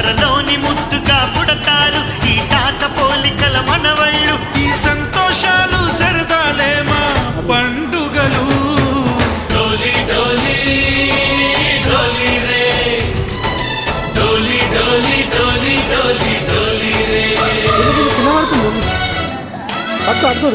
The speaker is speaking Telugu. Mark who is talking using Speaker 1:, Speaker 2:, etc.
Speaker 1: త్వరలోని ముద్దుగా పుడతారు ఈ తాత పోలికల మనవళ్ళు.
Speaker 2: ఈ సంతోషాలు సరదాలే మా పండుగలు.
Speaker 1: డోలి డోలి డోలి రే, డోలి డోలి డోలి డోలి డోలి రే.
Speaker 3: అటు